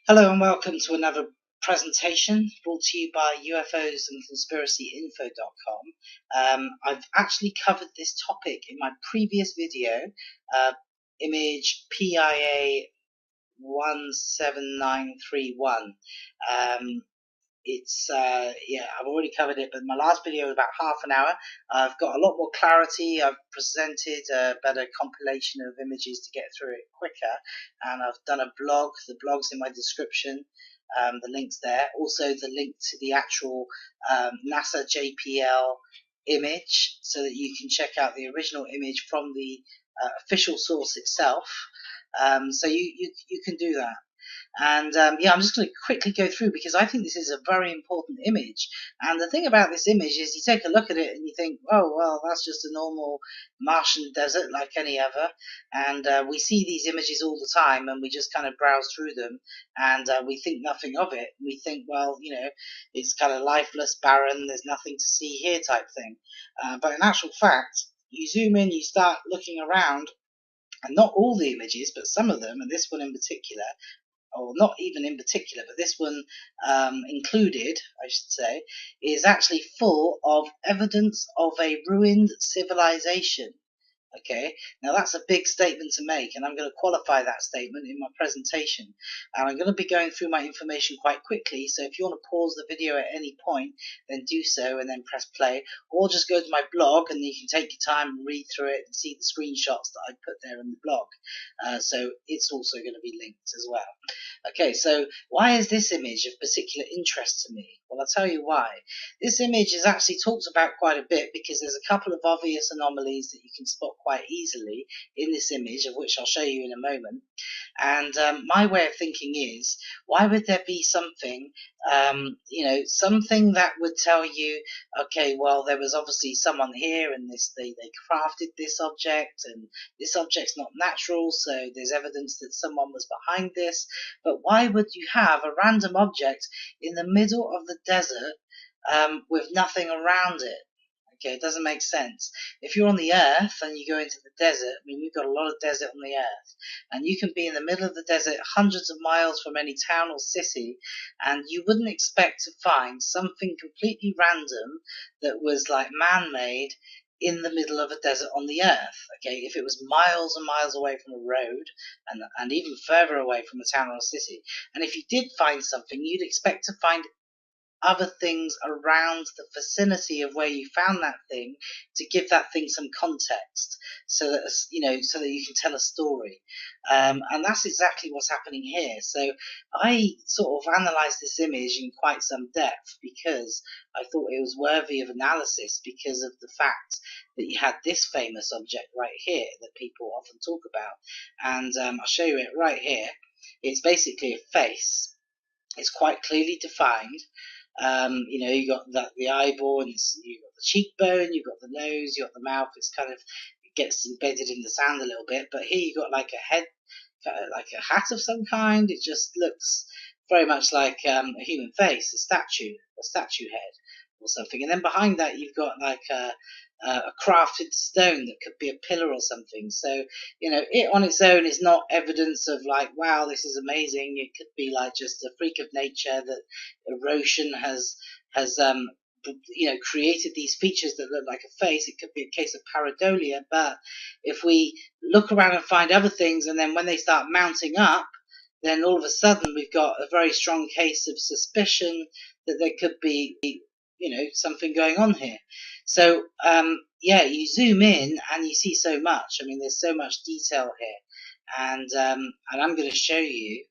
Hello and welcome to another presentation brought to you by UFOs and conspiracyinfo.com. I've actually covered this topic in my previous video, image PIA 17931. I've already covered it, but my last video was about half an hour. I've got a lot more clarity. I've presented a better compilation of images to get through it quicker, and I've done a blog. The blog's in my description. The link's there. Also, the link to the actual NASA JPL image, so that you can check out the original image from the official source itself. So you can do that. And I'm just going to quickly go through because I think this is a very important image. And the thing about this image is you take a look at it and you think, oh, well, that's just a normal Martian desert like any other. And we see these images all the time and we just kind of browse through them and we think nothing of it. We think, well, it's kind of lifeless, barren, there's nothing to see here type thing. But in actual fact, you zoom in, you start looking around, and not all the images, but some of them, and this one in particular, or not even in particular, but this one included, I should say, is actually full of evidence of a ruined civilization. Okay, now that's a big statement to make, and I'm going to qualify that statement in my presentation. And I'm going to be going through my information quite quickly, so if you want to pause the video at any point, then do so and then press play, or just go to my blog and you can take your time and read through it and see the screenshots that I put there in the blog. So it's also going to be linked as well. Okay, so why is this image of particular interest to me? Well, I'll tell you why. This image is actually talked about quite a bit because there's a couple of obvious anomalies that you can spot quite easily in this image, of which I'll show you in a moment. And my way of thinking is, why would there be something, something that would tell you, okay, well, there was obviously someone here and they crafted this object and this object's not natural, so there's evidence that someone was behind this. But why would you have a random object in the middle of the desert with nothing around it? Okay, it doesn't make sense. If you're on the Earth and you go into the desert, I mean, we've got a lot of desert on the Earth, and you can be in the middle of the desert hundreds of miles from any town or city, and you wouldn't expect to find something completely random that was like man-made in the middle of a desert on the Earth. Okay, if it was miles and miles away from a road and even further away from a town or a city, and if you did find something, you'd expect to find other things around the vicinity of where you found that thing to give that thing some context, so that so that you can tell a story. And that's exactly what's happening here. So I sort of analysed this image in quite some depth because I thought it was worthy of analysis because of the fact that you had this famous object right here that people often talk about. And I'll show you it right here. It's basically a face. It's quite clearly defined. You got the eyeball, and you've got the cheekbone, you've got the nose, you've got the mouth. It's kind of, it gets embedded in the sand a little bit. But here you've got like a head, like a hat of some kind. It just looks very much like a human face, a statue head or something. And then behind that you've got like a crafted stone that could be a pillar or something. So it on its own is not evidence of like, wow, this is amazing. It could be like just a freak of nature that erosion has created these features that look like a face. It could be a case of pareidolia. But if we look around and find other things, and then when they start mounting up, then all of a sudden we've got a very strong case of suspicion that there could be something going on here. So you zoom in and you see so much. I mean, there's so much detail here, and I'm going to show you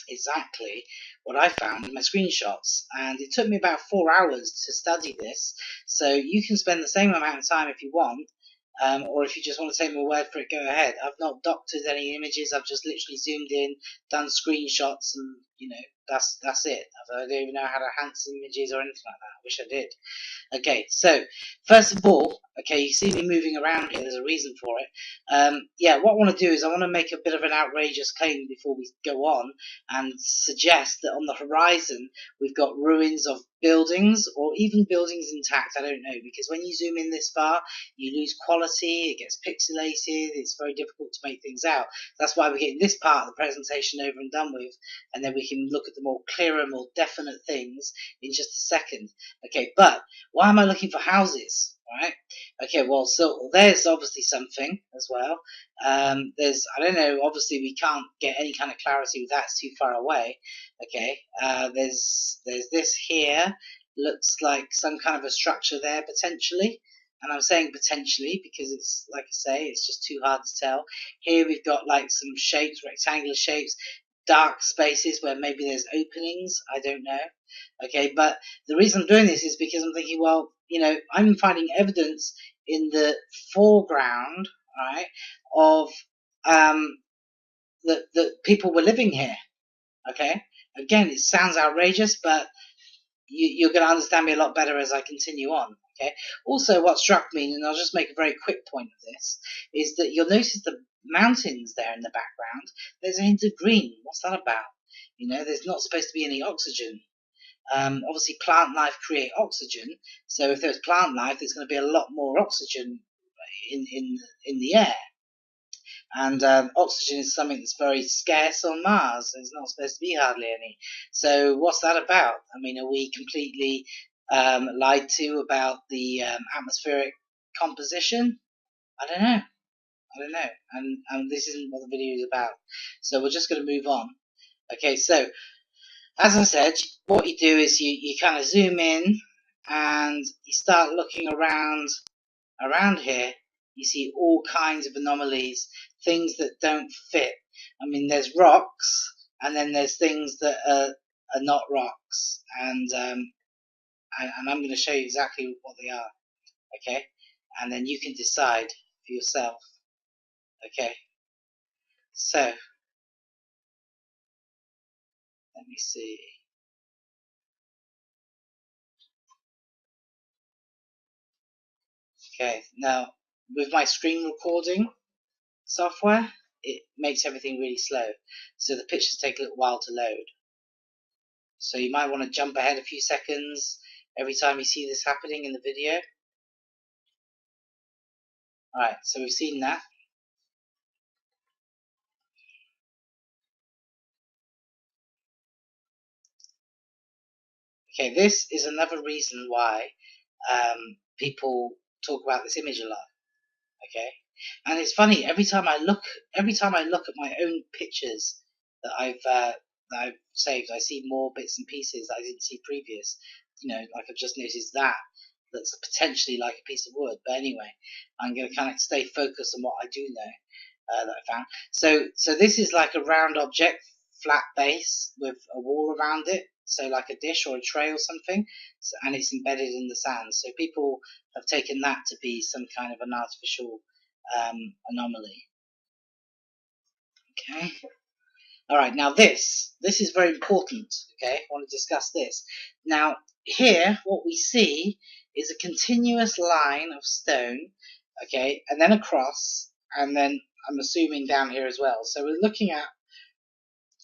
exactly what I found in my screenshots. And it took me about 4 hours to study this, so you can spend the same amount of time if you want. Or if you just want to take my word for it, go ahead. I've not doctored any images. I've just literally zoomed in, done screenshots, and that's it. I don't even know how to enhance images or anything like that. I wish I did. Okay, so first of all, okay, you see me moving around here. There's a reason for it. What I want to do is I want to make a bit of an outrageous claim before we go on, and suggest that on the horizon we've got ruins of buildings, or even buildings intact. I don't know, because when you zoom in this far, you lose quality. It gets pixelated. It's very difficult to make things out. That's why we're getting this part of the presentation over and done with, and then we can look at the more clearer, more definite things in just a second. Okay, but why am I looking for houses? Right? Okay, well, so there's obviously something as well. There's, I don't know, obviously we can't get any kind of clarity with that, it's too far away. Okay, there's this here, looks like some kind of a structure there potentially. And I'm saying potentially because it's, like I say, it's just too hard to tell. Here we've got like some shapes, rectangular shapes, dark spaces where maybe there's openings, I don't know. Okay, but the reason I'm doing this is because I'm thinking, well, you know, I'm finding evidence in the foreground, right, of that people were living here. Okay, again, it sounds outrageous, but you're going to understand me a lot better as I continue on. Okay. Also, what struck me, and I'll just make a very quick point of this, is that you'll notice the mountains there in the background. There's a hint of green. What's that about? You know, there's not supposed to be any oxygen. Obviously, plant life create oxygen. So if there's plant life, there's going to be a lot more oxygen in the air. And oxygen is something that's very scarce on Mars. There's not supposed to be hardly any. So what's that about? I mean, are we completely lied to about the atmospheric composition? I don't know. I don't know. And this isn't what the video is about. So we're just going to move on. Okay, so as I said, what you do is you kind of zoom in and you start looking around here. You see all kinds of anomalies, things that don't fit. I mean, there's rocks, and then there's things that are not rocks, and I'm going to show you exactly what they are. Okay, and then you can decide for yourself. Okay, so let me see. Okay, now with my screen recording software, it makes everything really slow, so the pictures take a little while to load. So you might want to jump ahead a few seconds every time you see this happening in the video. Alright, so we've seen that. Okay, this is another reason why people talk about this image a lot. Okay, and it's funny, every time I look at my own pictures that I've saved, I see more bits and pieces I didn't see previous. You know, like I've just noticed that's potentially like a piece of wood. But anyway, I'm going to kind of stay focused on what I do know that I found. So this is like a round object, flat base with a wall around it. So like a dish or a tray or something, and it's embedded in the sand. So people have taken that to be some kind of an artificial anomaly. Okay. All right. Now this is very important. Okay. I want to discuss this. Now here, what we see is a continuous line of stone. Okay, and then across, and then I'm assuming down here as well. So we're looking at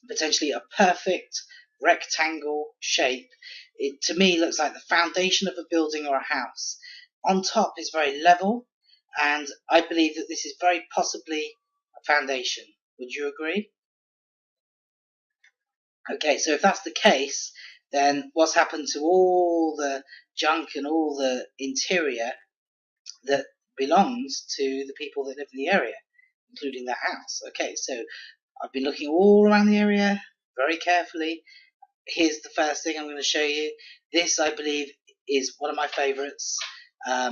potentially a perfect rectangle shape. It to me looks like the foundation of a building or a house. On top is very level, and I believe that this is very possibly a foundation. Would you agree? Okay, so if that's the case, then what's happened to all the junk and all the interior that belongs to the people that live in the area, including the house? Okay, so I've been looking all around the area very carefully. Here's the first thing I'm going to show you. This, I believe, is one of my favourites. I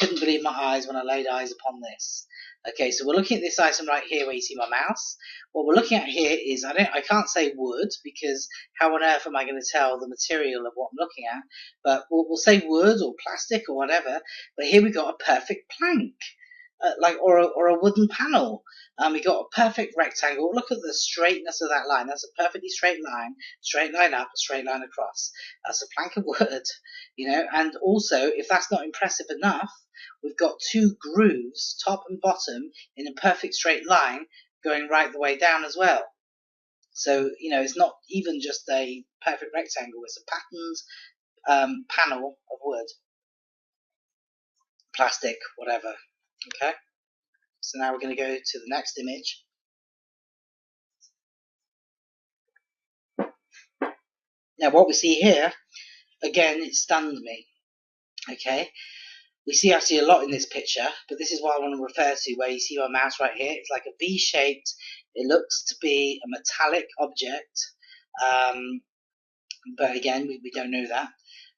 couldn't believe my eyes when I laid eyes upon this. Okay, so we're looking at this item right here where you see my mouse. What we're looking at here is, I can't say wood, because how on earth am I going to tell the material of what I'm looking at? But we'll say wood or plastic or whatever. But here we got a perfect plank. Or a wooden panel. We got a perfect rectangle. Look at the straightness of that line. That's a perfectly straight line up, straight line across. That's a plank of wood, you know. And also, if that's not impressive enough, we've got two grooves, top and bottom, in a perfect straight line, going right the way down as well. So, you know, it's not even just a perfect rectangle. It's a patterned panel of wood, plastic, whatever. Okay. So now we're going to go to the next image. Now what we see here, again, it stunned me. Okay, we see actually a lot in this picture, but this is what I want to refer to, where you see my mouse right here. It's like a V-shaped, it looks to be a metallic object, but again, we don't know that.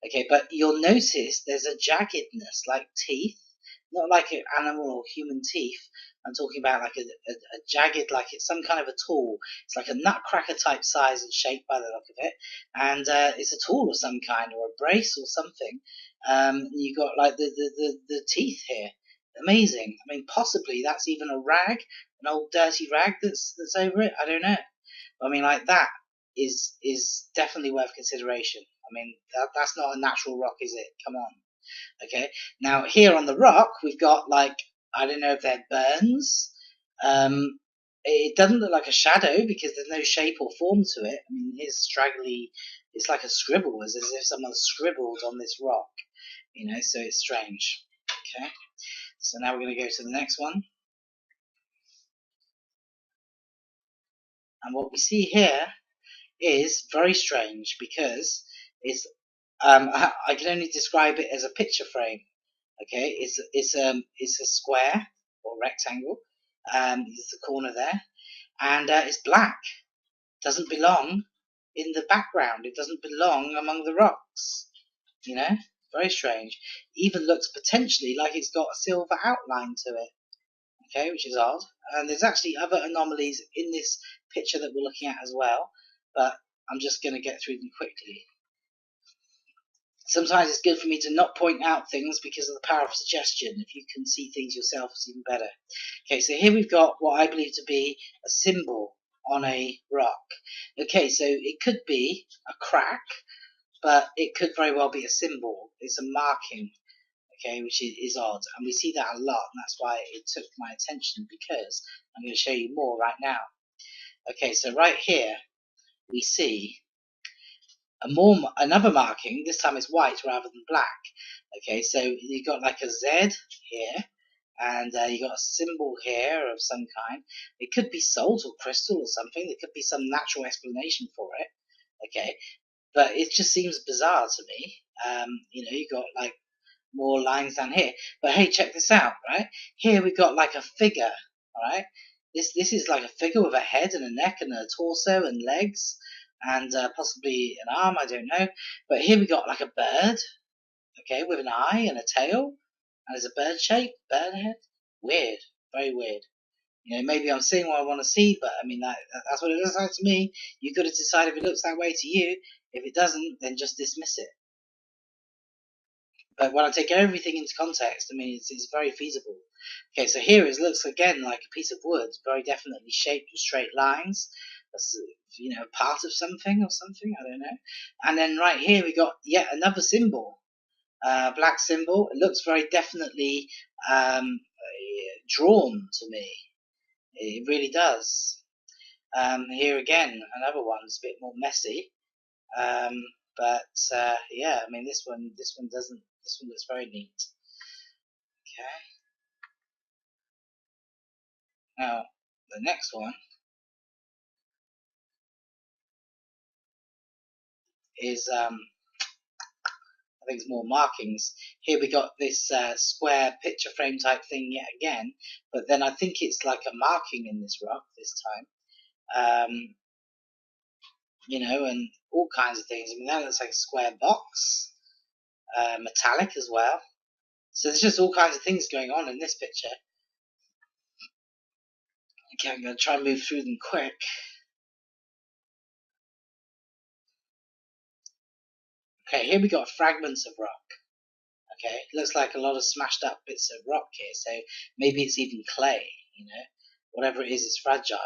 Okay, but you'll notice there's a jaggedness, like teeth, not like an animal or human teeth. I'm talking about like a jagged, like it's some kind of a tool. It's like a nutcracker type size and shape by the look of it, and it's a tool of some kind or a brace or something. You got like the teeth here. Amazing. I mean, possibly that's even a rag, an old dirty rag that's over it. I don't know. I mean, like that is definitely worth consideration. I mean, that's not a natural rock, is it? Come on. Okay. Now here on the rock, we've got like, I don't know if they're burns. It doesn't look like a shadow because there's no shape or form to it. I mean, it's straggly. It's like a scribble, as if someone scribbled on this rock. You know, so it's strange. Okay. So now we're going to go to the next one. And what we see here is very strange because it's I can only describe it as a picture frame. Okay, it's a square or rectangle. There's the corner there, and it's black. Doesn't belong in the background. It doesn't belong among the rocks. You know, very strange. Even looks potentially like it's got a silver outline to it. Okay, which is odd. And there's actually other anomalies in this picture that we're looking at as well, but I'm just going to get through them quickly. Sometimes it's good for me to not point out things because of the power of suggestion. If you can see things yourself, it's even better. Okay, so here we've got what I believe to be a symbol on a rock. Okay, so it could be a crack, but it could very well be a symbol. It's a marking, okay, which is odd. And we see that a lot, and that's why it took my attention, because I'm going to show you more right now. Okay, so right here we see another marking. This time it's white rather than black. Okay, so you've got like a Z here, and you got a symbol here of some kind. It could be salt or crystal or something. There could be some natural explanation for it. Okay, but it just seems bizarre to me. You know, you got like more lines down here. But hey, check this out, right? Here we got like a figure, all right? This is like a figure with a head and a neck and a torso and legs and possibly an arm, I don't know. But here we got like a bird, okay, with an eye and a tail, and it's a bird shape, bird head. Weird, very weird. You know, maybe I'm seeing what I want to see, but I mean that's what it looks like to me. You've got to decide if it looks that way to you. If it doesn't, then just dismiss it. But when I take everything into context, I mean, it's very feasible. Okay, so here it looks again like a piece of wood, very definitely shaped with straight lines. That's, you know, part of something or something, I don't know. And then right here we got yet another symbol, black symbol. It looks very definitely drawn to me. It really does. Here again, another one. It's a bit more messy. But yeah, I mean, this one doesn't. This one looks very neat. Okay. Now the next one is I think it's more markings. Here we got this square picture frame type thing yet again, but then I think it's like a marking in this rock this time. You know, and all kinds of things. I mean, that looks like a square box, metallic as well. So there's just all kinds of things going on in this picture. Okay, I'm going to try and move through them quick. Okay, here we got fragments of rock. Okay, looks like a lot of smashed up bits of rock here, so maybe it's even clay, you know. Whatever it is fragile.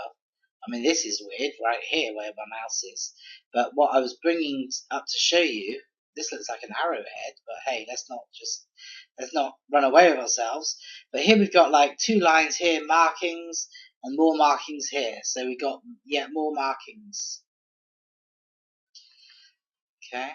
I mean, this is weird, right here where my mouse is. But what I was bringing up to show you, this looks like an arrowhead, but hey, let's not run away with ourselves. But here we've got like two lines here, markings, and more markings here. So we've got yet more markings. Okay.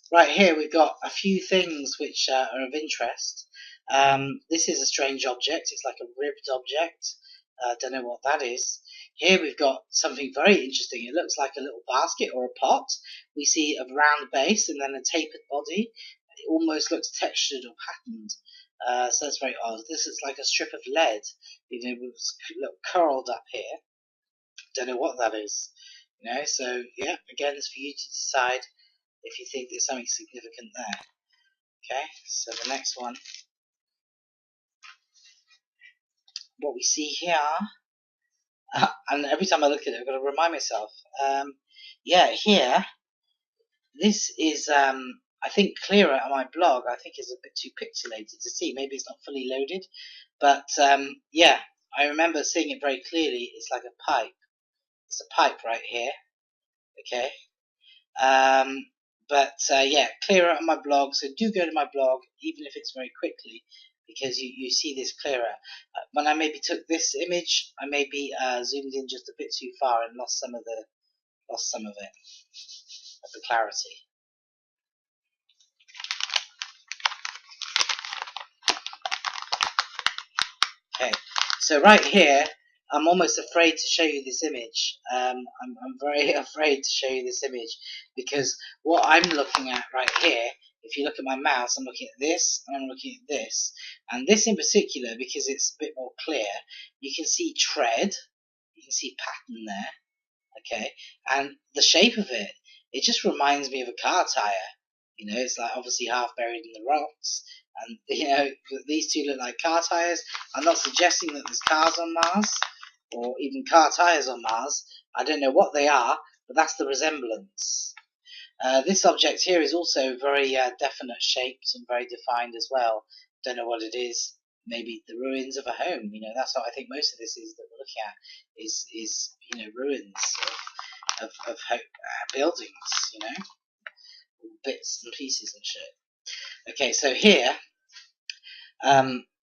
Right here we've got a few things which are of interest. This is a strange object. It's like a ribbed object. Don't know what that is. Here we've got something very interesting. It looks like a little basket or a pot. We see a round base and then a tapered body. It almost looks textured or patterned. So that's very odd. This is like a strip of lead, with curled up here. Don't know what that is. So yeah, again, it's for you to decide if you think there's something significant there. Okay, so the next one, what we see here, and every time I look at it, I've got to remind myself. Yeah, here, this is, I think, clearer on my blog. I think it's a bit too pixelated to see. Maybe it's not fully loaded, but yeah, I remember seeing it very clearly. It's like a pipe. It's a pipe right here. Okay. But yeah, clearer on my blog. So do go to my blog, even if it's very quickly, because you see this clearer. When I maybe took this image, I maybe zoomed in just a bit too far and lost some of it, of the clarity. Okay, so right here, I'm almost afraid to show you this image. I'm very afraid to show you this image because what I'm looking at right here, if you look at my mouse, I'm looking at this and I'm looking at this. And this in particular, because it's a bit more clear, you can see tread, you can see pattern there, okay? And the shape of it, it just reminds me of a car tire. It's like obviously half buried in the rocks. And, these two look like car tires. I'm not suggesting that there's cars on Mars, or even car tires on Mars. I don't know what they are, but that's the resemblance. This object here is also very definite shaped and very defined as well. Don't know what it is. Maybe the ruins of a home. That's what I think most of this is that we're looking at is ruins of buildings. Bits and pieces and shit. Okay, so here,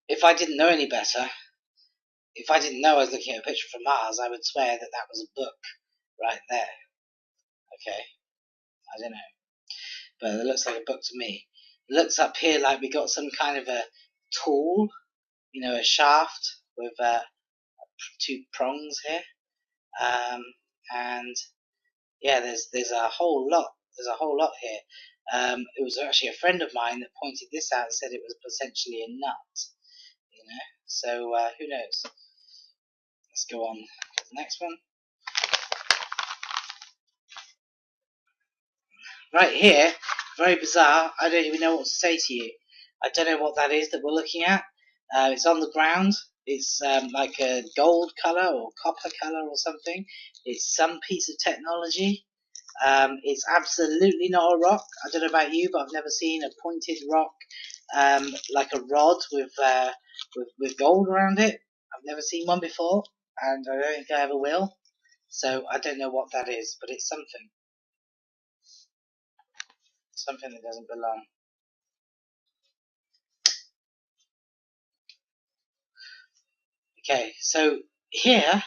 if I didn't know any better, if I didn't know I was looking at a picture from Mars, I would swear that that was a book right there. Okay, I don't know, but it looks like a book to me. It looks up here like we got some kind of a tool, a shaft with two prongs here, and yeah, there's a whole lot. There's a whole lot here. It was actually a friend of mine that pointed this out and said it was potentially a nut. So who knows? Let's go on to the next one. Right here, very bizarre. I don't even know what to say to you. I don't know what that is that we're looking at. It's on the ground. It's like a gold color or copper color or something. It's some piece of technology. It's absolutely not a rock. I don't know about you, but I've never seen a pointed rock like a rod with gold around it. I've never seen one before, and I don't think I ever will. So I don't know what that is, but it's something. Something that doesn't belong. Okay, so here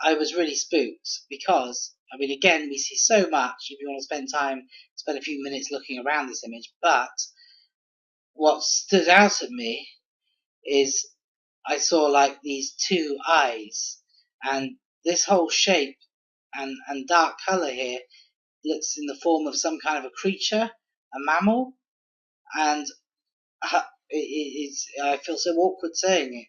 I was really spooked because, again, we see so much. If you want to spend a few minutes looking around this image, but what stood out at me is I saw like these two eyes, and this whole shape and dark color here looks in the form of some kind of a creature, a mammal, and I feel so awkward saying it.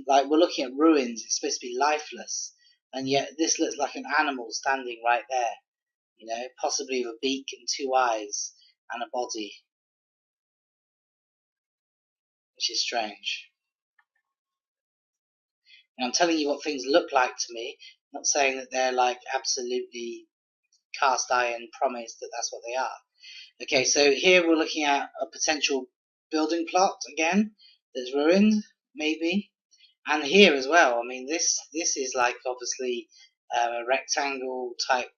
Like we're looking at ruins, it's supposed to be lifeless, and yet this looks like an animal standing right there, possibly with a beak and two eyes and a body, which is strange. And I'm telling you what things look like to me, not saying that they're like absolutely cast iron promise that that's what they are. Okay, so here we're looking at a potential building plot again that's ruined, maybe. And here as well, this is like obviously a rectangle type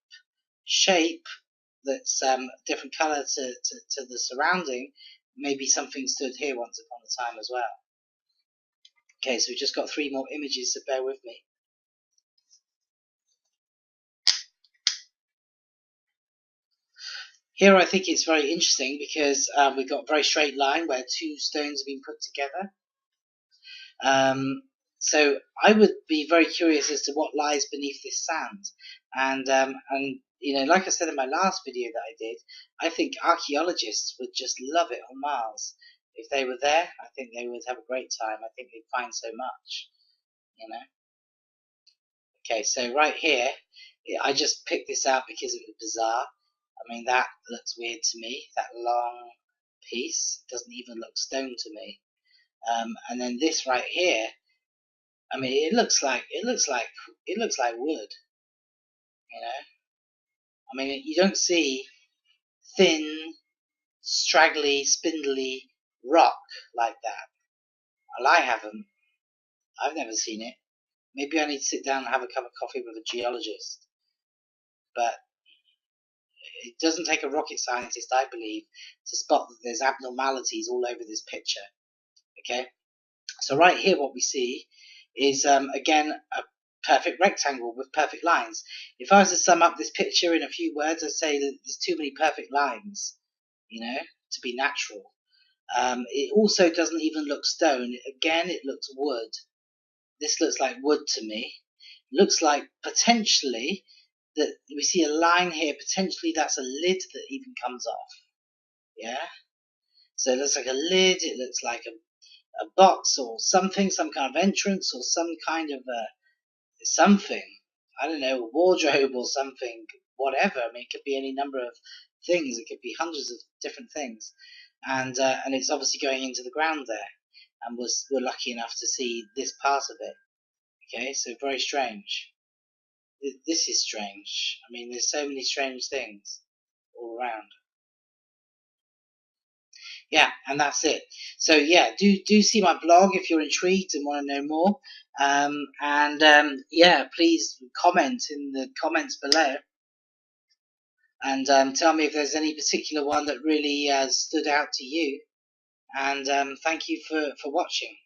shape that's different color to the surrounding. Maybe something stood here once upon a time as well. Okay, so we've just got 3 more images, so bear with me. Here I think it's very interesting because we've got a very straight line where two stones have been put together. So I would be very curious as to what lies beneath this sand. And you know, like I said in my last video that I did, I think archaeologists would just love it on Mars. If they were there, I think they would have a great time. I think they'd find so much, you know. Okay, so right here, I just picked this out because it was bizarre. I mean, that looks weird to me. That long piece doesn't even look stone to me. And then this right here, I mean, it looks like wood. You know, I mean, you don't see thin, straggly, spindly rock like that. Well, I haven't. I've never seen it. Maybe I need to sit down and have a cup of coffee with a geologist. But it doesn't take a rocket scientist, I believe, to spot that there's abnormalities all over this picture. Okay, so right here what we see is again a perfect rectangle with perfect lines. If I was to sum up this picture in a few words, I'd say that there's too many perfect lines, you know, to be natural. It also doesn't even look stone. Again, it looks wood. This looks like wood to me. Looks like potentially that we see a line here. Potentially that's a lid that even comes off. Yeah. So it looks like a lid. It looks like a box or something, some kind of entrance or some kind of something. I don't know, a wardrobe or something, whatever. I mean, it could be any number of things. It could be hundreds of different things, and it's obviously going into the ground there. And we're lucky enough to see this part of it. Okay, so very strange. This is strange. I mean, there's so many strange things all around. Yeah, and that's it. So yeah, do see my blog if you're intrigued and want to know more. Yeah, please comment in the comments below, and tell me if there's any particular one that really stood out to you. And thank you for watching.